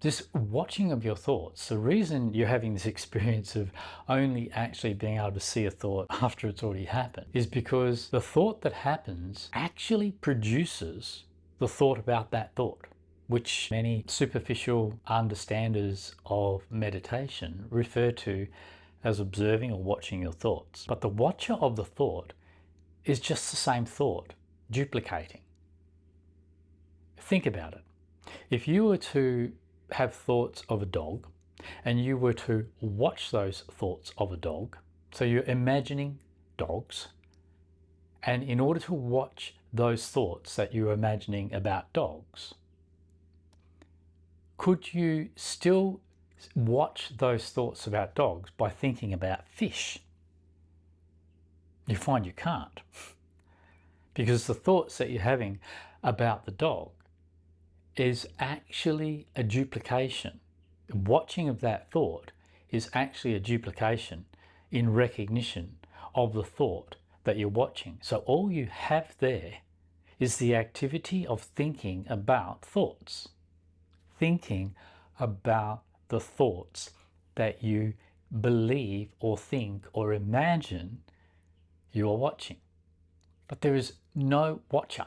This watching of your thoughts, the reason you're having this experience of only actually being able to see a thought after it's already happened is because the thought that happens actually produces the thought about that thought, which many superficial understanders of meditation refer to as observing or watching your thoughts. But the watcher of the thought is just the same thought, duplicating. Think about it. If you were to have thoughts of a dog and you were to watch those thoughts of a dog, so you're imagining dogs, and in order to watch those thoughts that you're imagining about dogs, could you still watch those thoughts about dogs by thinking about fish? You find you can't, because the thoughts that you're having about the dog is actually a duplication. Watching of that thought is actually a duplication in recognition of the thought that you're watching. So all you have there is the activity of thinking about thoughts, thinking about the thoughts that you believe or think or imagine you are watching. But there is no watcher.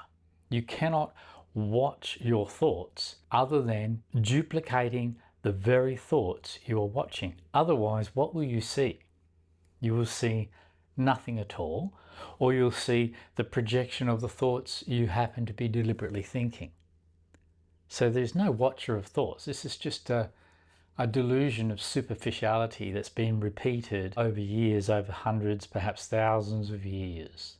You cannot watch your thoughts other than duplicating the very thoughts you are watching. Otherwise, what will you see? You will see nothing at all, or you'll see the projection of the thoughts you happen to be deliberately thinking. So there's no watcher of thoughts. This is just a delusion of superficiality that's been repeated over years, over hundreds, perhaps thousands of years.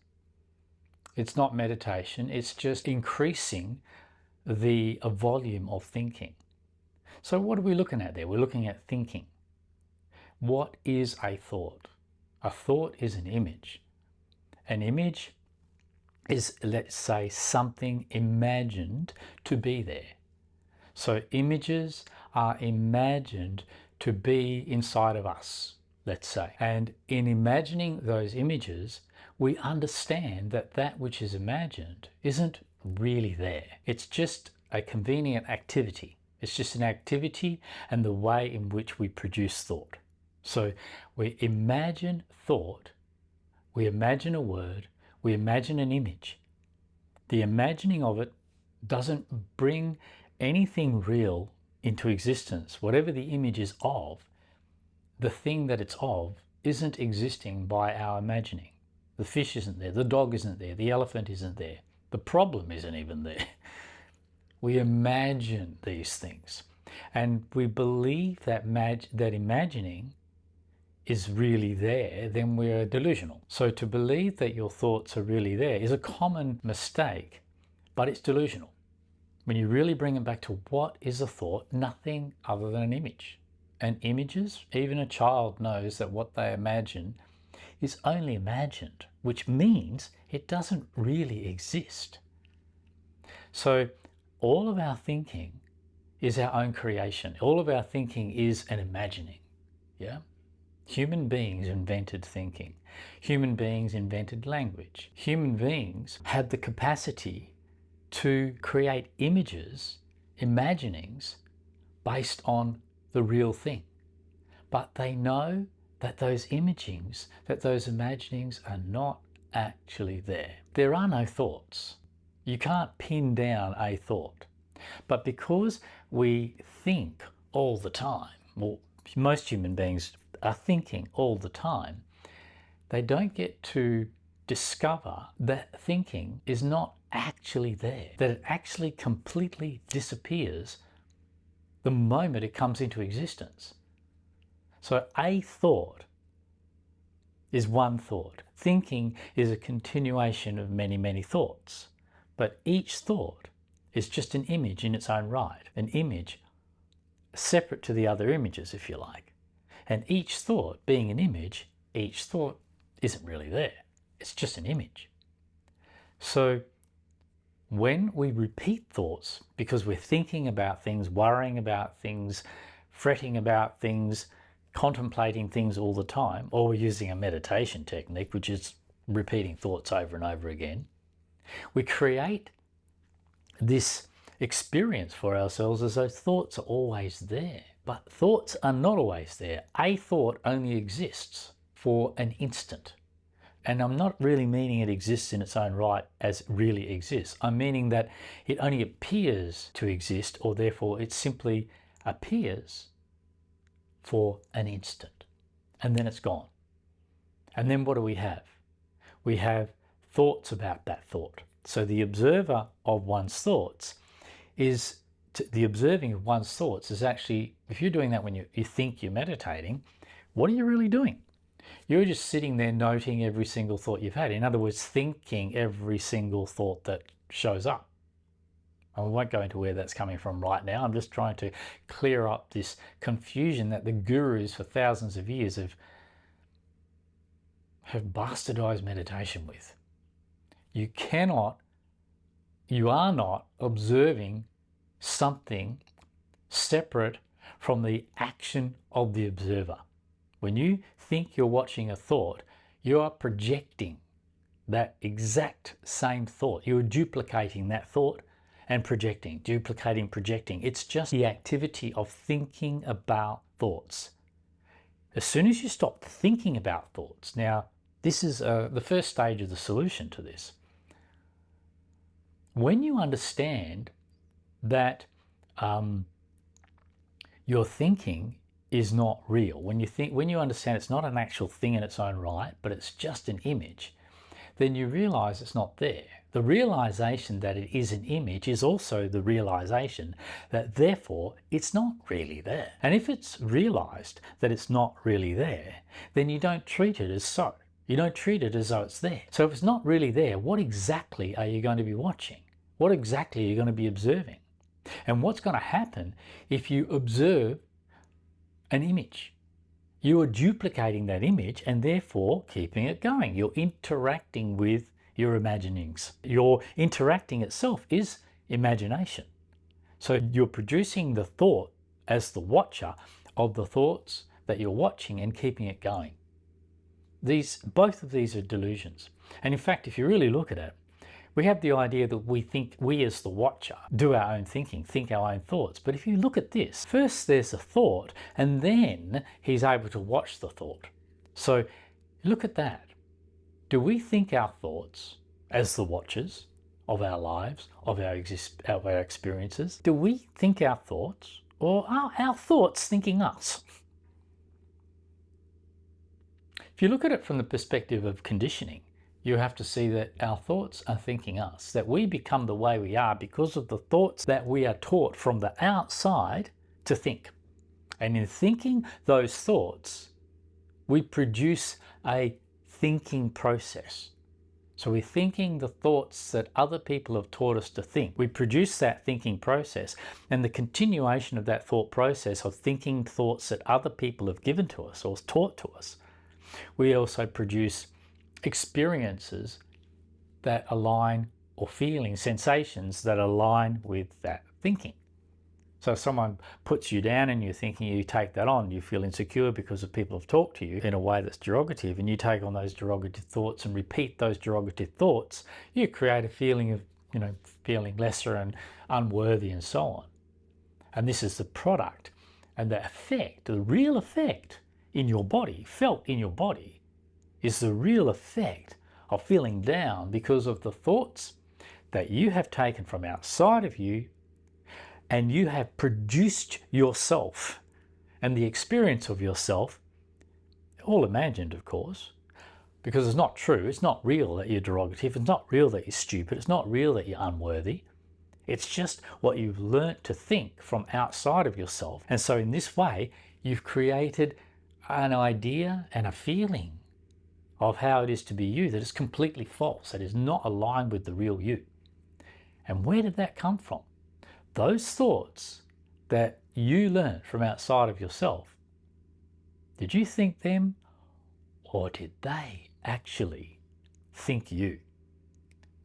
It's not meditation, it's just increasing the volume of thinking. So what are we looking at there? We're looking at thinking. What is a thought? A thought is an image. An image is, let's say, something imagined to be there. So images are imagined to be inside of us, let's say. And in imagining those images, we understand that that which is imagined isn't really there. It's just a convenient activity. It's just an activity and the way in which we produce thought. So we imagine thought, we imagine a word, we imagine an image. The imagining of it doesn't bring anything real into existence. Whatever the image is of, the thing that it's of isn't existing by our imagining. The fish isn't there, the dog isn't there, the elephant isn't there, the problem isn't even there. We imagine these things and we believe that imagining is really there, then we're delusional. So to believe that your thoughts are really there is a common mistake, but it's delusional. When you really bring it back to what is a thought, nothing other than an image. And images, even a child knows that what they imagine is only imagined, which means it doesn't really exist. So all of our thinking is our own creation. All of our thinking is an imagining. Yeah? Human beings invented thinking. Human beings invented language. Human beings had the capacity to create images, imaginings, based on the real thing. But they know that those imagings, that those imaginings are not actually there. There are no thoughts. You can't pin down a thought. But because we think all the time, well, most human beings are thinking all the time, they don't get to discover that thinking is not actually there, that it actually completely disappears the moment it comes into existence. So a thought is one thought. Thinking is a continuation of many, many thoughts. But each thought is just an image in its own right, an image separate to the other images, if you like. And each thought being an image, each thought isn't really there. It's just an image. So when we repeat thoughts because we're thinking about things, worrying about things, fretting about things, contemplating things all the time, or we're using a meditation technique, which is repeating thoughts over and over again, we create this experience for ourselves is those thoughts are always there. But thoughts are not always there. A thought only exists for an instant. And I'm not really meaning it exists in its own right as it really exists. I'm meaning that it only appears to exist, or therefore it simply appears for an instant. And then it's gone. And then what do we have? We have thoughts about that thought. So the observer of one's thoughts is, the observing of one's thoughts is actually, if you're doing that when you think you're meditating, what are you really doing? You're just sitting there noting every single thought you've had. In other words, thinking every single thought that shows up. And we won't go into where that's coming from right now. I'm just trying to clear up this confusion that the gurus for thousands of years have bastardized meditation with. You are not observing something separate from the action of the observer. When you think you're watching a thought, you are projecting that exact same thought. You are duplicating that thought and projecting, duplicating, projecting. It's just the activity of thinking about thoughts. As soon as you stop thinking about thoughts, now this is the first stage of the solution to this. When you understand that your thinking is not real, when you understand it's not an actual thing in its own right, but it's just an image, then you realize it's not there. The realization that it is an image is also the realization that therefore it's not really there. And if it's realized that it's not really there, then you don't treat it as so. You don't treat it as though it's there. So if it's not really there, what exactly are you going to be watching? What exactly are you going to be observing? And what's going to happen if you observe an image? You are duplicating that image and therefore keeping it going. You're interacting with your imaginings. Your interacting itself is imagination. So you're producing the thought as the watcher of the thoughts that you're watching and keeping it going. Both of these are delusions. And in fact, if you really look at it, we have the idea that we as the watcher do our own thinking, think our own thoughts. But if you look at this, first there's a thought and then he's able to watch the thought. So look at that. Do we think our thoughts as the watchers of our lives, of our experiences? Do we think our thoughts, or are our thoughts thinking us? If you look at it from the perspective of conditioning, you have to see that our thoughts are thinking us, that we become the way we are because of the thoughts that we are taught from the outside to think. And in thinking those thoughts, we produce a thinking process. So we're thinking the thoughts that other people have taught us to think. We produce that thinking process, and the continuation of that thought process of thinking thoughts that other people have given to us or taught to us. We also produce experiences that align, or feelings, sensations that align with that thinking. So if someone puts you down and you're thinking, you take that on, you feel insecure because of people have talked to you in a way that's derogative, and you take on those derogative thoughts and repeat those derogative thoughts, you create a feeling of, feeling lesser and unworthy and so on. And this is the product and the effect, the real effect in your body, felt in your body, is the real effect of feeling down because of the thoughts that you have taken from outside of you, and you have produced yourself and the experience of yourself, all imagined of course, because it's not true, it's not real that you're derogative, it's not real that you're stupid, it's not real that you're unworthy. It's just what you've learnt to think from outside of yourself. And so in this way, you've created an idea and a feeling of how it is to be you that is completely false, that is not aligned with the real you. And where did that come from? Those thoughts that you learned from outside of yourself, did you think them, or did they actually think you?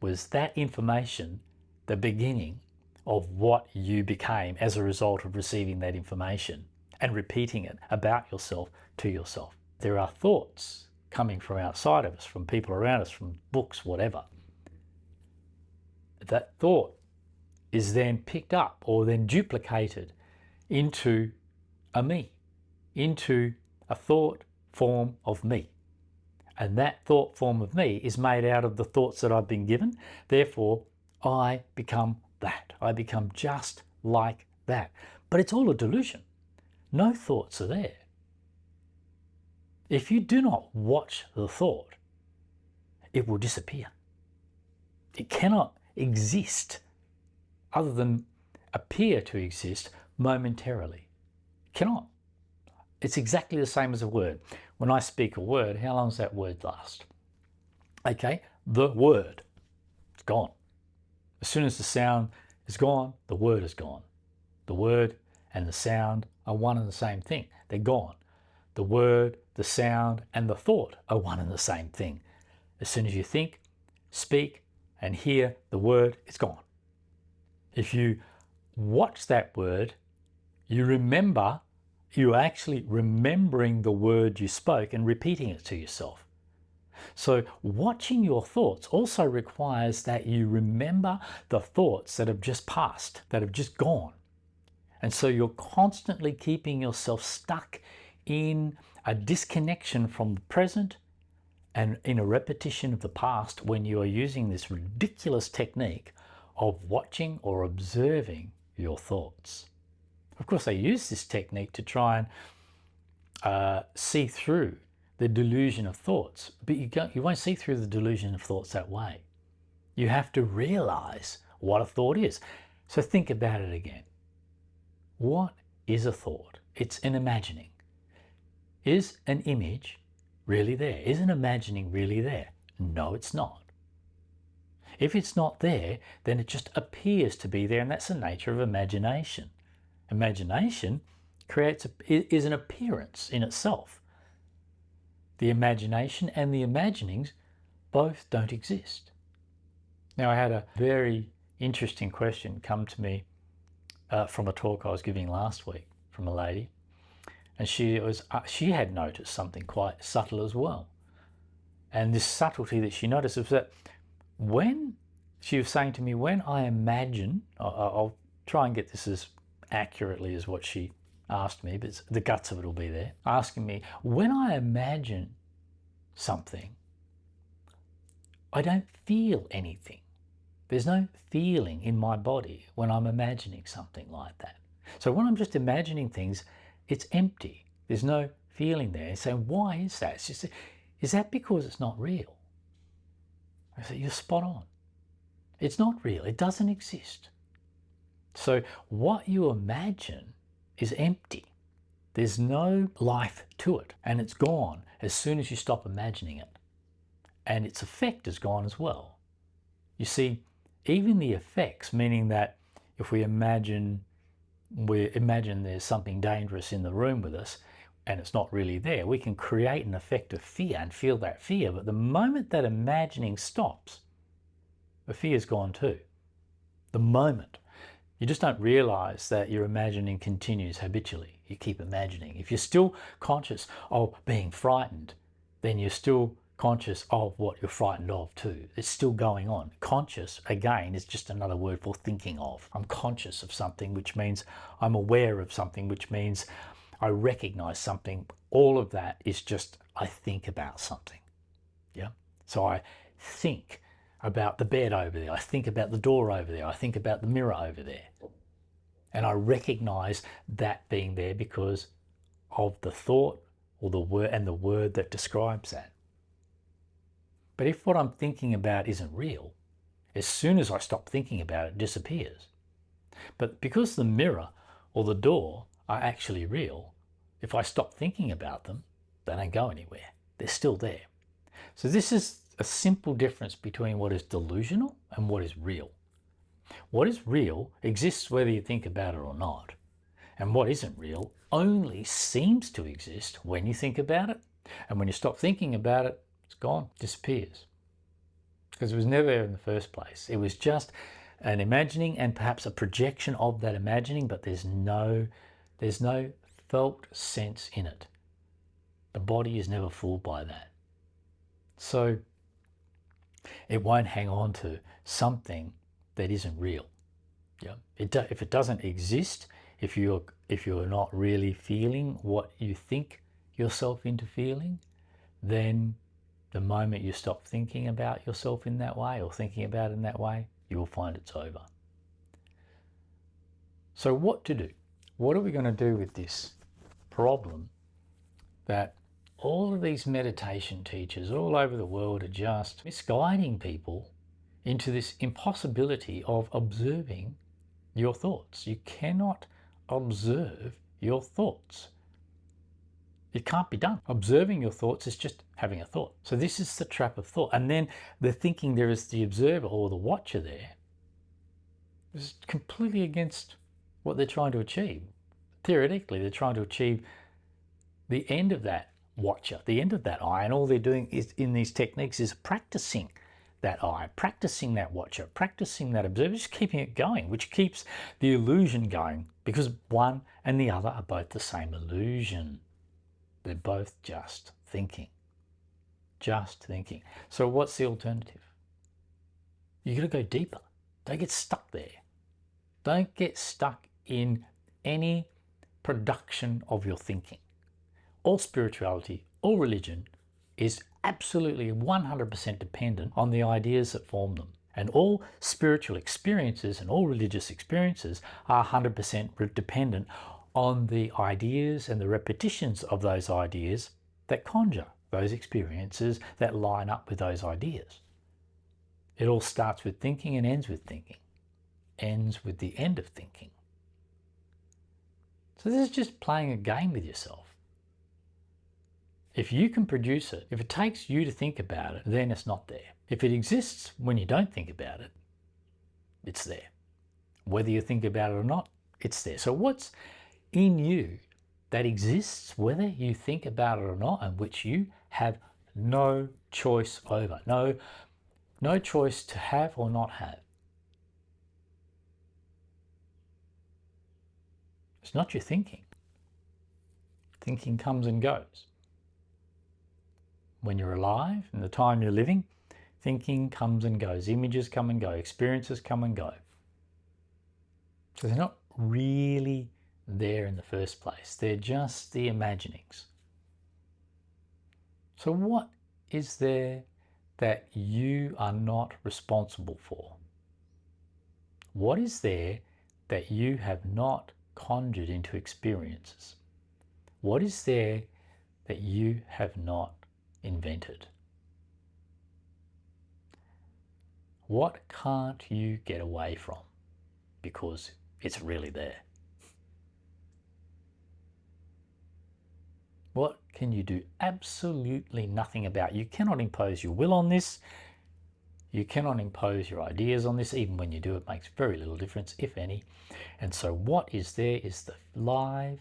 Was that information the beginning of what you became as a result of receiving that information and repeating it about yourself to yourself? There are thoughts coming from outside of us, from people around us, from books, whatever. That thought is then picked up or then duplicated into a me, into a thought form of me. And that thought form of me is made out of the thoughts that I've been given. Therefore, I become that. I become just like that. But it's all a delusion. No thoughts are there. If you do not watch the thought, it will disappear. It cannot exist other than appear to exist momentarily. It cannot. It's exactly the same as a word. When I speak a word, how long does that word last? Okay, the word, it's gone. As soon as the sound is gone, the word is gone. The word and the sound are one and the same thing. They're gone. The word, the sound, and the thought are one and the same thing. As soon as you think, speak, and hear the word, it's gone. If you watch that word, you're actually remembering the word you spoke and repeating it to yourself. So watching your thoughts also requires that you remember the thoughts that have just passed, that have just gone. And so you're constantly keeping yourself stuck in a disconnection from the present and in a repetition of the past when you are using this ridiculous technique of watching or observing your thoughts. Of course, they use this technique to try and see through the delusion of thoughts, but you won't see through the delusion of thoughts that way. You have to realize what a thought is. So think about it again. What is a thought? It's an imagining. Is an image really there? Is an imagining really there? No, it's not. If it's not there, then it just appears to be there, and that's the nature of imagination. Imagination is an appearance in itself. The imagination and the imaginings both don't exist. Now, I had a very interesting question come to me from a talk I was giving last week from a lady, and she had noticed something quite subtle as well. And this subtlety that she noticed was that when she was saying to me, when I imagine, I'll try and get this as accurately as what she asked me, but the guts of it will be there, asking me, when I imagine something, I don't feel anything. There's no feeling in my body when I'm imagining something like that. So when I'm just imagining things, it's empty. There's no feeling there. So why is that? She said, is that because it's not real? I said, you're spot on. It's not real. It doesn't exist. So what you imagine is empty. There's no life to it, and it's gone as soon as you stop imagining it. And its effect is gone as well. You see, even the effects, meaning that if we imagine there's something dangerous in the room with us and it's not really there, we can create an effect of fear and feel that fear. But the moment that imagining stops, the fear's gone too. The moment. You just don't realize that your imagining continues habitually. You keep imagining. If you're still conscious of being frightened, then you're still conscious of what you're frightened of too. It's still going on. Conscious, again, is just another word for thinking of. I'm conscious of something, which means I'm aware of something, which means I recognize something. All of that is just I think about something. Yeah. So I think about the bed over there. I think about the door over there. I think about the mirror over there. And I recognize that being there because of the thought or the word and the word that describes that. But if what I'm thinking about isn't real, as soon as I stop thinking about it, it disappears. But because the mirror or the door are actually real, if I stop thinking about them, they don't go anywhere. They're still there. So this is a simple difference between what is delusional and what is real. What is real exists whether you think about it or not. And what isn't real only seems to exist when you think about it. And when you stop thinking about it, it's gone, disappears. Because it was never there in the first place. It was just an imagining and perhaps a projection of that imagining, but there's no felt sense in it. The body is never fooled by that. So it won't hang on to something that isn't real. Yeah. If it doesn't exist, if you're not really feeling what you think yourself into feeling, then the moment you stop thinking about yourself in that way or thinking about it in that way, you'll find it's over. So what to do? What are we going to do with this problem that all of these meditation teachers all over the world are just misguiding people into this impossibility of observing your thoughts? You cannot observe your thoughts. It can't be done. Observing your thoughts is just having a thought. So this is the trap of thought. And then the thinking there is the observer or the watcher there is completely against what they're trying to achieve. Theoretically, they're trying to achieve the end of that watcher, the end of that eye, and all they're doing is in these techniques is practicing that eye, practicing that watcher, practicing that observer, just keeping it going, which keeps the illusion going, because one and the other are both the same illusion. They're both just thinking. Just thinking. So what's the alternative? You got to go deeper. Don't get stuck there. Don't get stuck in any production of your thinking. All spirituality, all religion is absolutely 100% dependent on the ideas that form them. And all spiritual experiences and all religious experiences are 100% dependent on the ideas and the repetitions of those ideas that conjure those experiences that line up with those ideas. It all starts with thinking and ends with thinking, ends with the end of thinking. So this is just playing a game with yourself. If you can produce it, if it takes you to think about it, then it's not there. If it exists when you don't think about it, it's there. Whether you think about it or not, it's there. So what's in you that exists whether you think about it or not, and which you have no choice over, no choice to have or not have? It's not your thinking. Thinking comes and goes. When you're alive, in the time you're living, thinking comes and goes. Images come and go. Experiences come and go. So they're not really there in the first place. They're just the imaginings. So what is there that you are not responsible for? What is there that you have not conjured into experiences? What is there that you have not invented? What can't you get away from because it's really there? What can you do absolutely nothing about? You cannot impose your will on this. You cannot impose your ideas on this. Even when you do, it makes very little difference, if any. And so what is there is the live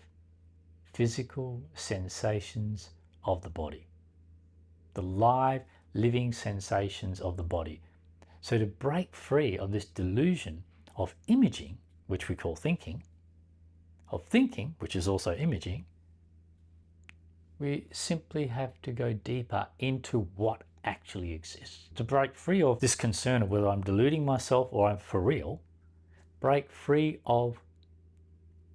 physical sensations of the body. The live living sensations of the body. So to break free of this delusion of imaging, which we call thinking, of thinking, which is also imaging, we simply have to go deeper into what actually exists. To break free of this concern of whether I'm deluding myself or I'm for real, break free of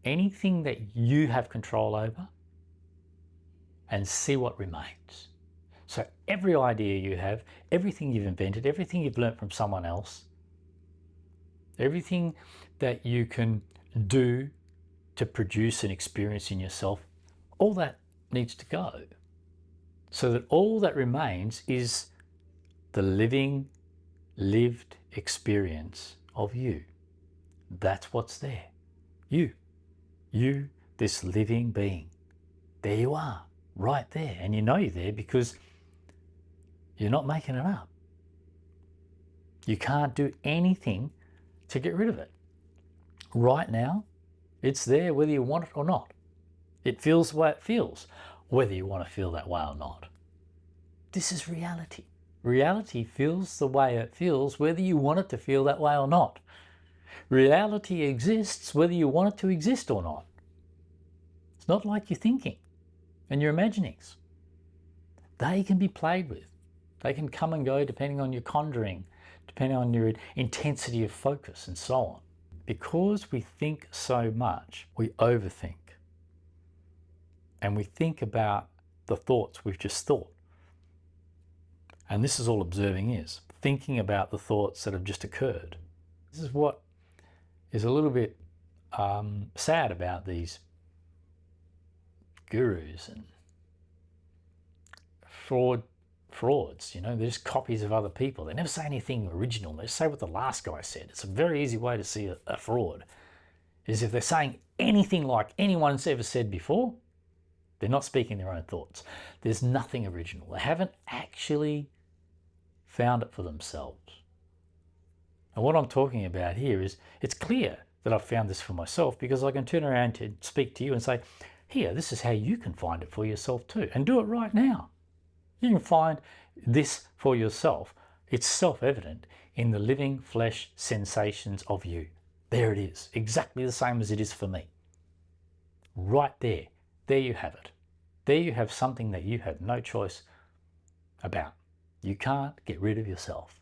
anything that you have control over and see what remains. So every idea you have, everything you've invented, everything you've learnt from someone else, everything that you can do to produce an experience in yourself, all that needs to go. So that all that remains is the lived experience of you. That's what's there. You, this living being. There you are, right there. And you know you're there because you're not making it up. You can't do anything to get rid of it. Right now, it's there whether you want it or not. It feels the way it feels, whether you want to feel that way or not. This is reality. Reality feels the way it feels, whether you want it to feel that way or not. Reality exists whether you want it to exist or not. It's not like your thinking and your imaginings. They can be played with. They can come and go depending on your conjuring, depending on your intensity of focus and so on. because we think so much, we overthink. And we think about the thoughts we've just thought. And this is all observing is, thinking about the thoughts that have just occurred. This is what is a little bit sad about these gurus and frauds. You know, they're just copies of other people. They never say anything original. They just say what the last guy said. It's a very easy way to see a fraud, is if they're saying anything like anyone's ever said before, they're not speaking their own thoughts. There's nothing original. They haven't actually found it for themselves. And what I'm talking about here is, it's clear that I've found this for myself, because I can turn around to speak to you and say, here, this is how you can find it for yourself too, and do it right now. You can find this for yourself. It's self-evident in the living flesh sensations of you. There it is, exactly the same as it is for me. Right there. There you have it. There you have something that you have no choice about. You can't get rid of yourself.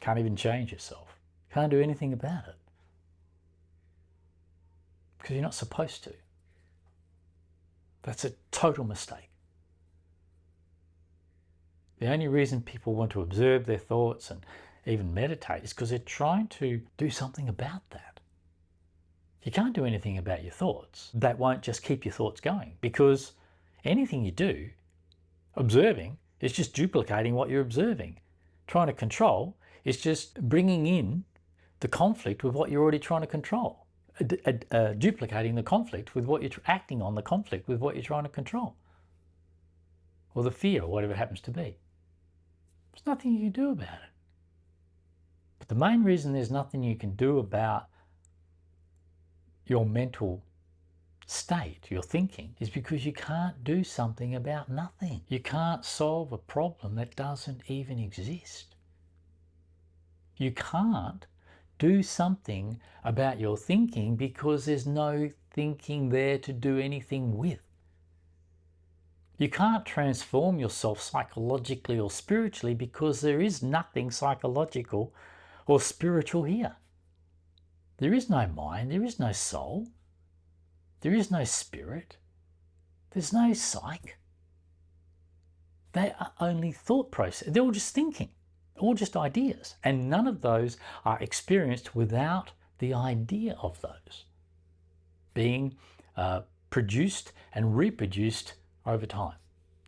Can't even change yourself. Can't do anything about it. Because you're not supposed to. That's a total mistake. The only reason people want to observe their thoughts and even meditate is because they're trying to do something about that. You can't do anything about your thoughts. That won't just keep your thoughts going, because anything you do, observing, is just duplicating what you're observing. Trying to control is just bringing in the conflict with what you're already trying to control. Duplicating the conflict with what you're acting on, the conflict with what you're trying to control. Or the fear, or whatever it happens to be. There's nothing you can do about it. But the main reason there's nothing you can do about your mental state, your thinking, is because you can't do something about nothing. You can't solve a problem that doesn't even exist. You can't do something about your thinking because there's no thinking there to do anything with. You can't transform yourself psychologically or spiritually because there is nothing psychological or spiritual here. There is no mind, there is no soul, there is no spirit, there's no psyche. They are only thought process. They're all just thinking, all just ideas. And none of those are experienced without the idea of those being produced and reproduced over time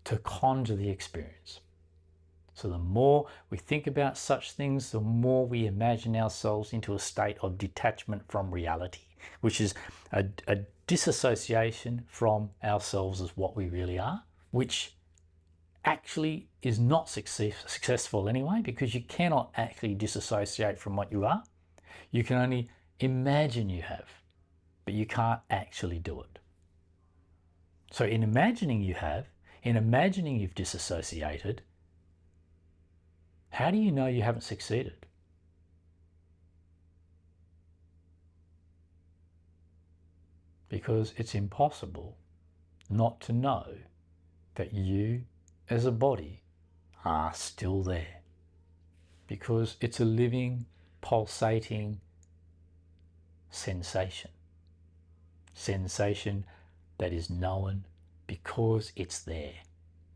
to conjure the experience. So the more we think about such things, the more we imagine ourselves into a state of detachment from reality, which is a disassociation from ourselves as what we really are, which actually is not successful anyway, because you cannot actually disassociate from what you are. You can only imagine you have, but you can't actually do it. So in imagining you have, in imagining you've disassociated, how do you know you haven't succeeded? Because it's impossible not to know that you as a body are still there. Because it's a living, pulsating sensation. Sensation that is known because it's there.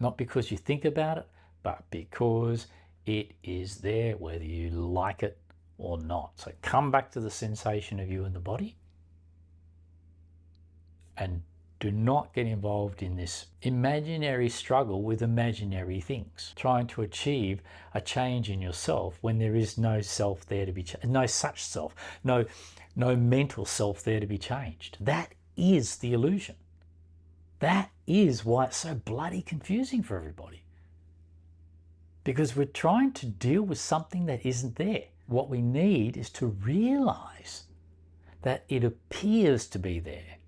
Not because you think about it, but because it is there, whether you like it or not. So come back to the sensation of you in the body, and do not get involved in this imaginary struggle with imaginary things, trying to achieve a change in yourself when there is no self there to be no such self, no mental self there to be changed. That is the illusion. That is why it's so bloody confusing for everybody. Because we're trying to deal with something that isn't there. What we need is to realize that it appears to be there,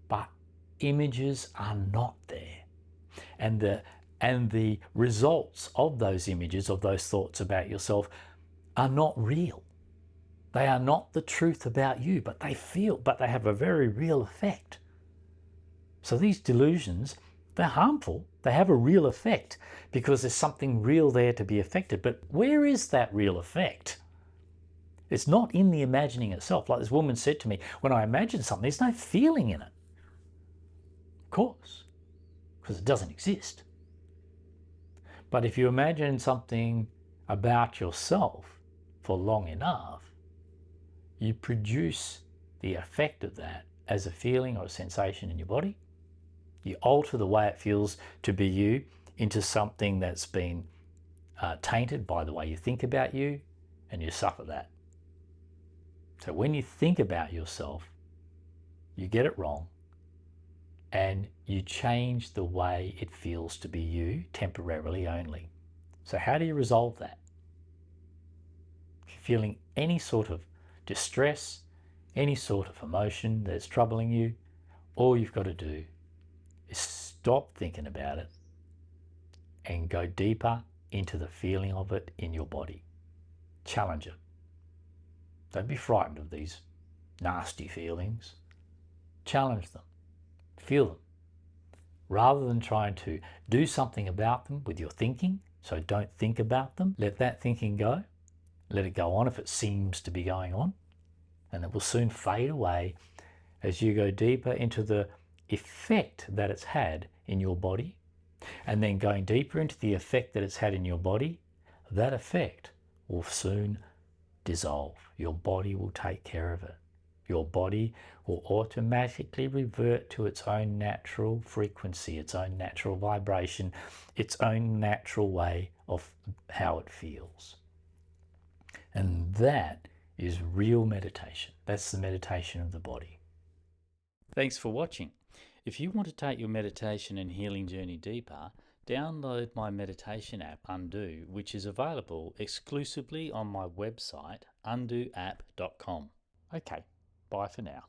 but images are not there. And the results of those images, of those thoughts about yourself, are not real. They are not the truth about you, but they have a very real effect. So these delusions, they're harmful. They have a real effect because there's something real there to be affected. But where is that real effect? It's not in the imagining itself. Like this woman said to me, when I imagine something, there's no feeling in it. Of course, because it doesn't exist. But if you imagine something about yourself for long enough, you produce the effect of that as a feeling or a sensation in your body. You alter the way it feels to be you into something that's been tainted by the way you think about you, and you suffer that. So when you think about yourself, you get it wrong and you change the way it feels to be you temporarily only. So how do you resolve that? If you're feeling any sort of distress, any sort of emotion that's troubling you, all you've got to do is stop thinking about it and go deeper into the feeling of it in your body. Challenge it. Don't be frightened of these nasty feelings. Challenge them. Feel them. Rather than trying to do something about them with your thinking, so don't think about them. Let that thinking go. Let it go on if it seems to be going on, and it will soon fade away as you go deeper into the effect that it's had in your body. And then going deeper into the effect that it's had in your body, that effect will soon dissolve. Your body will take care of it. Your body will automatically revert to its own natural frequency, its own natural vibration, its own natural way of how it feels. And that is real meditation. That's the meditation of the body. Thanks for watching. If you want to take your meditation and healing journey deeper, download my meditation app, Undo, which is available exclusively on my website, undoapp.com. Okay, bye for now.